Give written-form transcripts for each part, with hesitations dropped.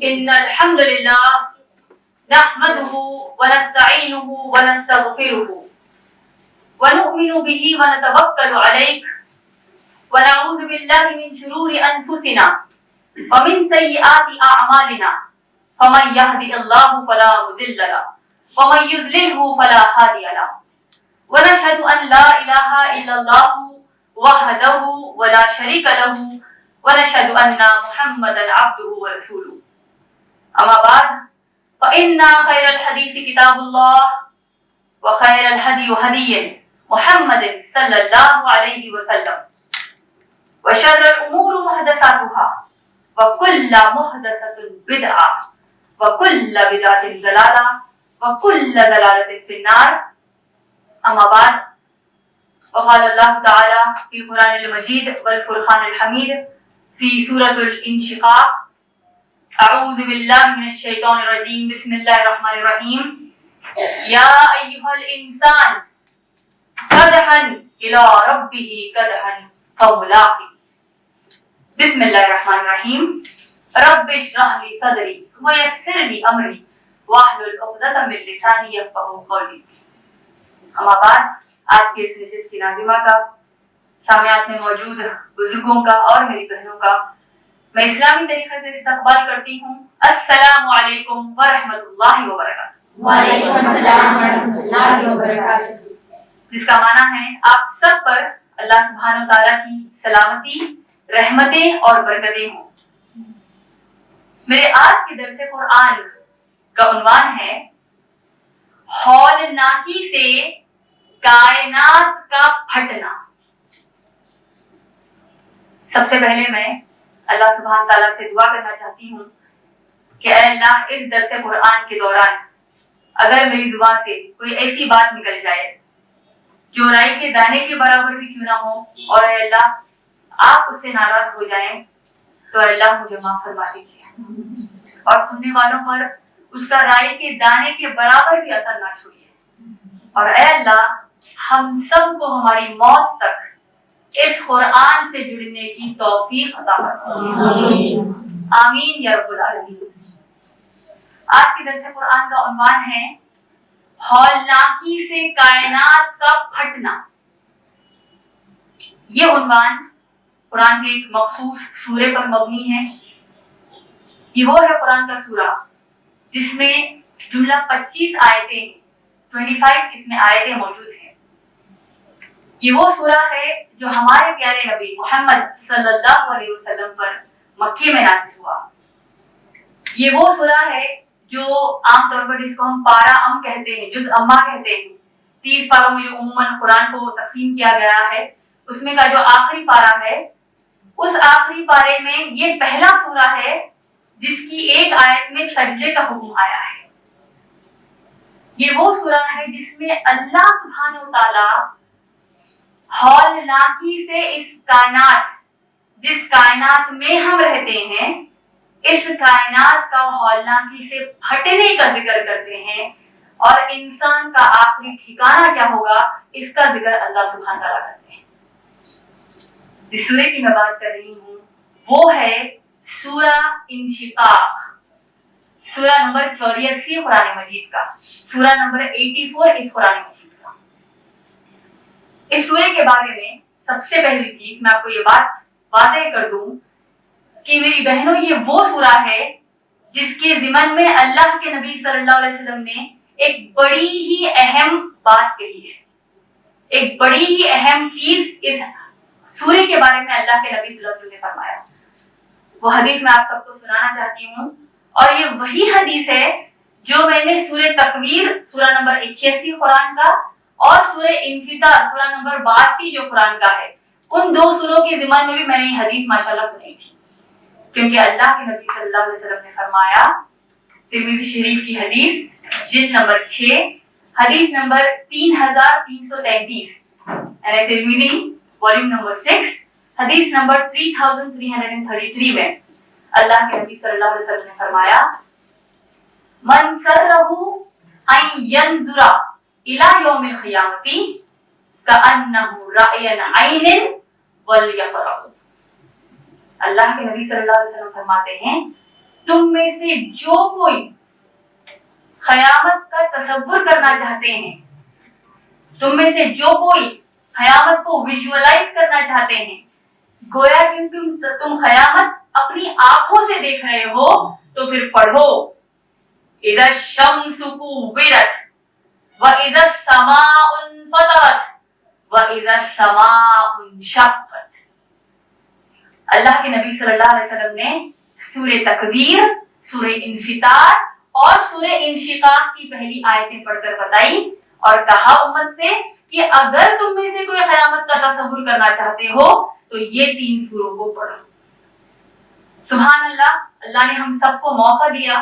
إن الحمد لله نحمده ونستعينه ونستغفره ونؤمن به ونتوكل عليه ونعوذ بالله من شرور أنفسنا ومن سيئات أعمالنا فمن يهدي الله فلا مضل له ومن يضلله فلا هادي له ونشهد أن لا إله إلا الله وحده ولا شريك له ونشهد أن محمدا عبده ورسوله أما بعد فإن خير الحديث كتاب الله وخير الهدي هدي محمد صلى الله عليه وسلم وشر الأمور محدثاتها وكل محدثة بدعة وكل بدعة ضلالة وكل ضلالة في النار أما بعد وقال الله تعالى في القرآن المجيد والفرقان الحميد في سورة الانشقاق أعوذ بالله من الشيطان الرجيم بسم الله الرحمن الرحيم يا أيها الإنسان كدحا إلى ربه كدحا فملاقيه بسم الله الرحمن الرحيم رب اشرح لي صدري ويسر لي أمري واحلل عقدة من لساني يفقهوا قولي أما بعد آج کے اس نشست کی ناظمہ کا سامعات میں موجود بزرگوں کا اور میری بہنوں کا میں اسلامی طریقے سے استقبال کرتی ہوں. السلام علیکم ورحمۃ اللہ وبرکاتہ. وعلیکم السلام ورحمۃ اللہ وبرکاتہ. جس کا معنی ہے آپ سب پر اللہ سبحانہ و تعالیٰ کی سلامتی، رحمتیں اور برکتیں ہوں. میرے آج کے درس قرآن کا عنوان ہے ہولناکی سے کائنات کا پھٹنا. سب سے پہلے میں اللہ سبحانہ تعالیٰ سے دعا کرنا چاہتی ہوں کہ اے اللہ اس درس قرآن کے دوران اگر میری زبان سے کوئی ایسی بات نکل جائے جو رائی کے دانے کے برابر بھی کیوں نہ ہو اور اے اللہ آپ اس سے ناراض ہو جائیں تو اے اللہ مجھے معاف فرما دیجیے اور سننے والوں پر اس کا رائی کے دانے کے برابر بھی اثر نہ چھوڑیے اور اے اللہ ہم سب کو ہماری موت تک اس قرآن سے جڑنے کی توفیق عطا فرمائے. آمین یا رب العالمین. آج کے درس قرآن کا عنوان ہے ہولناکی سے کائنات کا پھٹنا. یہ عنوان قرآن کے ایک مخصوص سورے پر مبنی ہے. یہ وہ ہے قرآن کا سورہ جس میں جملہ 25 آیتیں 25 اس میں آیتیں موجود ہیں. یہ وہ سورہ ہے جو ہمارے پیارے نبی محمد صلی اللہ علیہ وسلم پر مکے میں نازل ہوا. یہ وہ سورہ ہے جو عام طور پر جس کو ہم پارہ ام کہتے ہیں، جز اما کہتے ہیں. 30 پاروں میں جو عموماً قرآن کو تقسیم کیا گیا ہے اس میں کا جو آخری پارہ ہے اس آخری پارے میں یہ پہلا سورہ ہے جس کی ایک آیت میں سجدے کا حکم آیا ہے. یہ وہ سورہ ہے جس میں اللہ سبحانہ و تعالی ہولناکی سے اس کائنات جس کائنات میں ہم رہتے ہیں اس کائنات کا ہولناکی سے پھٹنے کا ذکر کرتے ہیں اور انسان کا آخری ٹھکانہ کیا ہوگا اس کا ذکر اللہ سبحانہ تعالیٰ کرتے ہیں. جس سورے کی میں بات کر رہی ہوں وہ ہے سورہ انشقاق، سورہ نمبر 84 قرآن مجید کا، سورہ نمبر 84 اس قرآن مجید کا. اس سورے کے بارے میں سب سے پہلی چیز میں آپ کو یہ بات واضح کر دوں کہ میری بہنوں یہ وہ سورہ ہے جس کے ضمن میں اللہ کے نبی صلی اللہ علیہ وسلم نے ایک بڑی ہی اہم بات کہی ہے. ایک بڑی ہی اہم چیز اس سورے کے بارے میں اللہ کے نبی صلی اللہ علیہ وسلم نے فرمایا. وہ حدیث میں آپ سب کو سنانا چاہتی ہوں اور یہ وہی حدیث ہے جو میں نے سورہ تکویر سورہ نمبر 81 قرآن کا اور سورہ انفطار سورہ نمبر 82 جو قرآن کا ہے ان دو سوروں کے ضمن میں بھی میں نے یہ حدیث ماشاءاللہ سنائی تھی. کیونکہ اللہ کے نبی صلی اللہ علیہ وسلم نے فرمایا، ترمذی شریف کی حدیث جلد نمبر 6 حدیث نمبر 3333 یعنی ترمذی والیوم نمبر 6 حدیث نمبر 3333 میں اللہ کے نبی صلی اللہ علیہ وسلم نے فرمایا من سرہ ان ینظر الی یوم القیامۃ کأنہ رأی عین ولیفرح. اللہ کے نبی صلی اللہ علیہ وسلم فرماتے ہیں تم میں سے جو کوئی قیامت کا تصور کرنا چاہتے ہیں، تم میں سے جو کوئی قیامت کو ویژولائز کرنا چاہتے ہیں، گویا کہ تم قیامت اپنی آنکھوں سے دیکھ رہے ہو، تو پھر پڑھو اذا الشمس كورت واذا السماء انفطرت واذا السماء انشقت۔ اللہ کے نبی صلی اللہ علیہ وسلم نے سورہ تکویر، سورہ انفطار اور سورہ انشقاق کی پہلی آیتیں پڑھ کر بتائی اور کہا امت سے کہ اگر تم میں سے کوئی قیامت کا تصور کرنا چاہتے ہو تو یہ 3 سوروں کو پڑھو۔ سبحان اللہ، اللہ نے ہم سب کو موقع دیا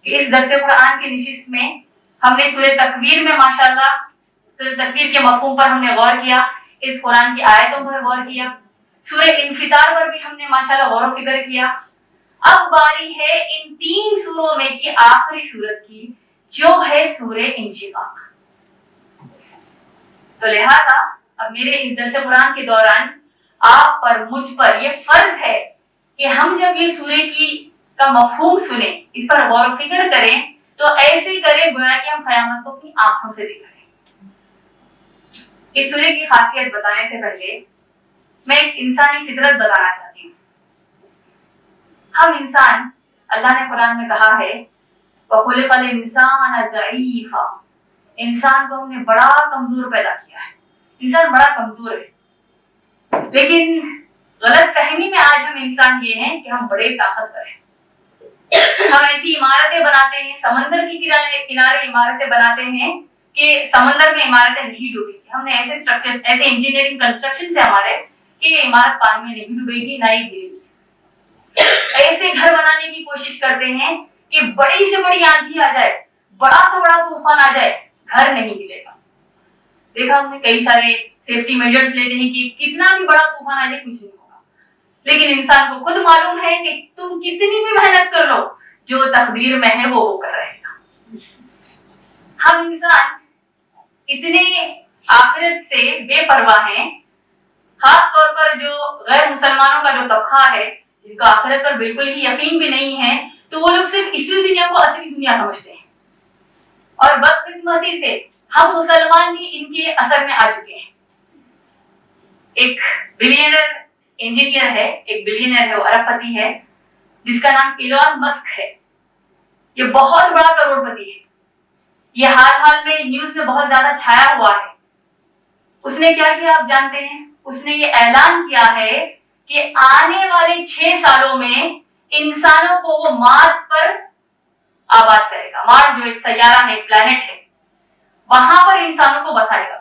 کہ اس درس قرآن کی نشست میں ہم نے سورہ تکویر میں ماشاءاللہ سورہ تکویر کے مفہوم پر ہم نے غور کیا، اس قرآن کی آیتوں پر غور کیا، سورہ انفطار پر بھی ہم نے ماشاءاللہ غور و فکر کیا۔ اب باری ہے ان 3 سوروں میں کی آخری سورت کی، جو ہے سورہ انشقاق۔ تو لہذا اب میرے اس درس قرآن کے دوران آپ پر، مجھ پر یہ فرض ہے کہ ہم جب یہ سورہ کا مفہوم سنیں، اس پر غور و فکر کریں، تو ایسے کریں گویا کہ ہم قیامت کو اپنی آنکھوں سے دیکھ رہے ہیں۔ اس سورہ کی خاصیت بتانے سے پہلے میں ایک انسانی فطرت بتانا چاہتی ہوں۔ ہم انسان، اللہ نے قرآن میں کہا ہے وَخُلِقَ الْإِنسَانَ ضَعِيفًا، انسان کو ہم نے بڑا کمزور پیدا کیا ہے، انسان بڑا کمزور ہے۔ لیکن غلط فہمی میں آج ہم انسان یہ ہیں کہ ہم بڑے طاقتور ہیں، ہم ایسی عمارتیں بناتے ہیں، سمندر کی کنارے عمارتیں بناتے ہیں کہ سمندر میں عمارتیں نہیں ڈوبیں گی۔ ہم نے ایسے اسٹرکچر، ایسے انجینئرنگ کنسٹرکشن سے ہمارے کہ یہ عمارت پانی میں نہیں ڈوبے گی، نہ ہی گرے گی۔ ایسے گھر بنانے کی کوشش کرتے ہیں کہ بڑی سے بڑی آندھی آ جائے، بڑا سے بڑا طوفان آ جائے، گھر نہیں ہلے گا۔ دیکھا ہم نے کئی سارے سیفٹی میجرز لیتے ہیں کہ کتنا بھی بڑا طوفان آ جائے کچھ نہیں ہوگا، لیکن انسان کو خود معلوم ہے کہ تم کتنی بھی محنت کر لو، جو تقدیر میں ہے وہ کر رہے گا۔ ہم انسان اتنے آخرت سے بے پرواہ ہیں، خاص طور پر جو غیر مسلمانوں کا جو طبقہ ہے، جن کا آخرت پر بالکل ہی یقین بھی نہیں ہے، تو وہ لوگ صرف اسی دنیا کو اصلی دنیا سمجھتے ہیں، اور بدقسمتی سے ہم مسلمان بھی ان کے اثر میں آ چکے ہیں۔ ایک بلینئر انجینئر ہے، ایک بلینئر ہے، وہ ارب پتی ہے، جس کا نام ایلون مسک ہے۔ یہ بہت بڑا کروڑ پتی ہے، یہ حال میں نیوز میں بہت زیادہ چھایا ہوا ہے۔ اس نے کیا کیا آپ جانتے ہیں؟ اس نے یہ اعلان کیا ہے کہ آنے والے 6 سالوں میں انسانوں کو وہ مارس پر آباد کرے گا۔ مارس جو ایک سیارہ ہے، ایک پلانٹ ہے، وہاں پر انسانوں کو بسائے گا۔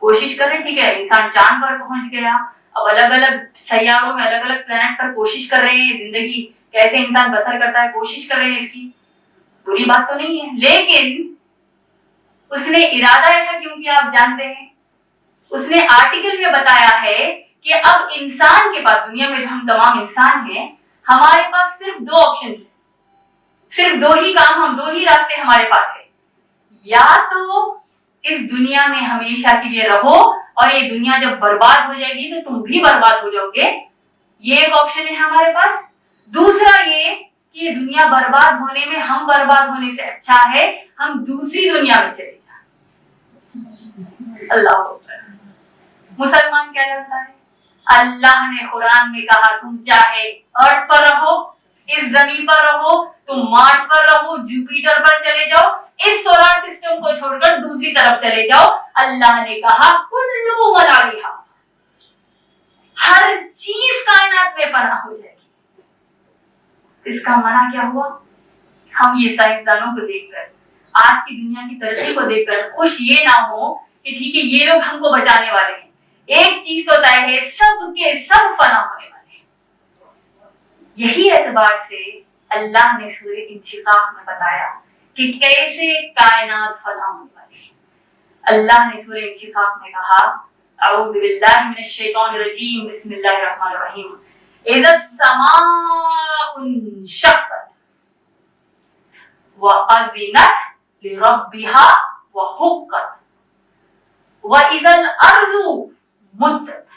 کوشش کر رہے، ٹھیک ہے، انسان چاند پر پہنچ گیا، اب الگ الگ سیاروں میں الگ الگ پلانٹس پر کوشش کر رہے ہیں، زندگی کیسے انسان بسر کرتا ہے کوشش کر رہے ہیں، اس کی بری بات تو نہیں ہے، لیکن اس نے ارادہ ایسا کیوں کیا آپ جانتے ہیں؟ اس نے آرٹیکل میں بتایا ہے کہ اب انسان کے پاس، دنیا میں جو ہم تمام انسان ہیں، ہمارے پاس صرف 2 آپشنز ہیں، صرف 2 ہی کام، ہم 2 ہی راستے ہمارے پاس ہیں۔ یا تو اس دنیا میں ہمیشہ کے لیے رہو اور یہ دنیا جب برباد ہو جائے گی تو تم بھی برباد ہو جاؤ گے، یہ ایک آپشن ہے ہمارے پاس۔ دوسرا یہ کہ یہ دنیا برباد ہونے میں ہم برباد ہونے سے اچھا ہے ہم دوسری دنیا میں چلے جائیں۔ اللہ اکبر۔ مسلمان کیا جانتا ہے؟ اللہ نے قرآن میں کہا تم چاہے ارتھ پر رہو، اس زمین پر رہو، تم مارس پر رہو، جوپیٹر پر چلے جاؤ، اس سولار سسٹم کو چھوڑ کر دوسری طرف چلے جاؤ، اللہ نے کہا کلو من علیہا، ہر چیز کائنات میں فنا ہو جائے گی۔ اس کا معنی کیا ہوا؟ ہم یہ سائنسدانوں کو دیکھ کر، آج کی دنیا کی ترقی کو دیکھ کر خوش یہ نہ ہو کہ ٹھیک ہے یہ لوگ ہم کو بچانے والے ہیں، ایک چیز تو طے ہے، سب کے سب فنا ہونے والے ہیں۔ یہی اعتبار سے اللہ نے سورہ انشقاق میں بتایا کہ کیسے کائنات فنا ہونے والی ہے۔ اللہ نے سورہ انشقاق میں کہا اعوذ باللہ من الشیطان الرجیم بسم اللہ الرحمن الرحیم اذا السماء انشقت وَأَذِنَتْ لِرَبِّهَا وَحُقَّتْ وَإِذَا الْأَرْضُ مُدَّتْ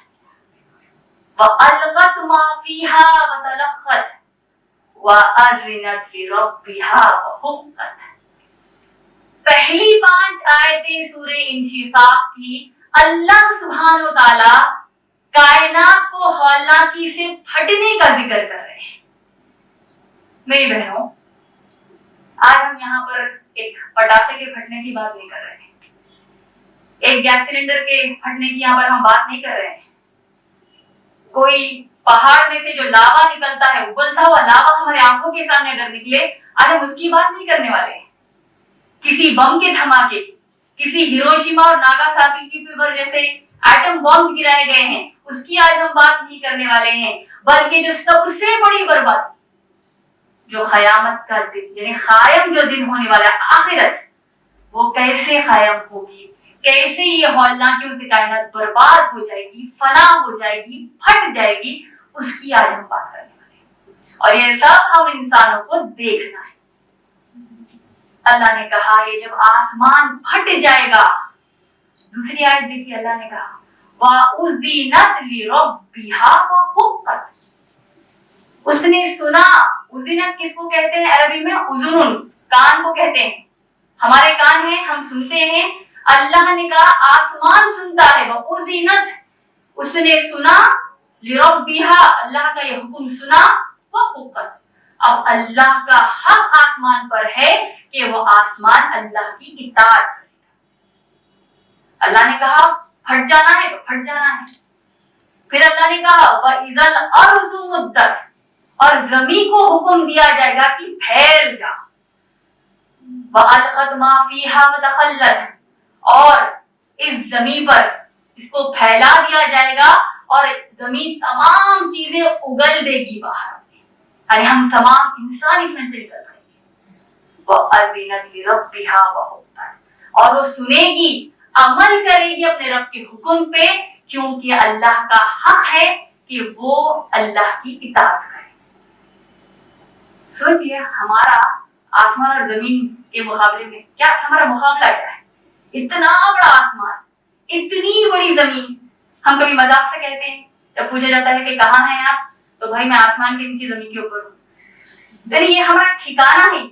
وَأَلْقَتْ مَا فِيهَا وَتَلَخَّتْ وَأَذِنَتْ لِرَبِّهَا وَحُقَّتْ. پہلی 5 آیتیں سورہ انشقاق کی اللہ سبحانہ و تعالی کائنات کو ہولناکی سے پھٹنے کا ذکر کر رہے ہیں. میری بہنوں، آج ہم یہاں پر ایک پٹاخے کے پھٹنے کی بات نہیں کر رہے ہیں، ایک گیس سلنڈر کے پھٹنے کی یہاں پر ہم بات نہیں کر رہے ہیں، کوئی پہاڑ میں سے جو لاوا نکلتا ہے، ابلتا ہوا لاوا ہمارے آنکھوں کے سامنے اگر نکلے، آج ہم اس کی بات نہیں کرنے والے ہیں. کسی بم کے دھماکے، کسی ہیروشیما اور ناگاساکی کی پر جیسے ایٹم بم گرائے گئے ہیں، اس کی آج ہم بات نہیں کرنے والے ہیں، بلکہ جو سب سے بڑی بربادی، جو قیامت کا دن یعنی قائم جو دن ہونے والا ہے، آخرت، وہ کیسے قائم ہوگی، کیسے یہ ہولناکیوں سے کائنات برباد ہو جائے گی، فنا ہو جائے گی، پھٹ جائے گی، اس کی آج ہم بات کرنے والے ہیں. اور یہ سب ہم انسانوں کو دیکھنا ہے. اللہ نے کہا یہ جب آسمان پھٹ جائے گا، دوسری آیت دیکھیے اللہ نے کہا وَأُذِنَتْ لِرَبِّهَا وَحُقَّتْ. اس نے سنا. اذنت کس کو کہتے ہیں عربی میں؟ اذن، کان کو کہتے ہیں. ہمارے کان ہیں، ہم سنتے ہیں. اللہ نے کہا آسمان سنتا ہے. وَأُذِنَتْ، اس نے سنا. لِرَبِّهَا، اللہ کا یہ حکم سنا. وَحُقَّتْ، اب اللہ کا حق آسمان پر ہے کہ وہ آسمان اللہ کی اطاعت کرے گا. اللہ نے کہا پھٹ جانا ہے تو پھٹ جانا ہے. پھر اللہ نے کہا وَإِذَا الْأَرْضُ مُدَّتْ، اور زمین کو حکم دیا جائے گا کہ پھیل جا. وَأَلْقَتْ مَا فِيهَا وَتَخَلَّتْ، اور اس زمین پر اس کو پھیلا دیا جائے گا اور زمین تمام چیزیں اگل دے گی باہر. ارے ہم تمام انسان اس میں سے نکل پڑیں گے. وَأَذِنَتْ لِرَبِّهَا وَحُقَّتْ، اور وہ سنے گی، عمل کرے گی اپنے رب کے حکم پہ، کیونکہ اللہ کا حق ہے کہ وہ اللہ کی اطاعت کرے. سوچئے ہمارا آسمان اور زمین کے مقابلے میں کیا ہمارا مقابلہ کیا ہے؟ اتنا بڑا آسمان، اتنی بڑی زمین. ہم کبھی مذاق سے کہتے ہیں جب پوچھا جاتا ہے کہ کہاں ہیں آپ، تو بھائی میں آسمان کے نیچے زمین کے اوپر ہوں. یعنی یہ ہمارا ٹھکانہ نہیں.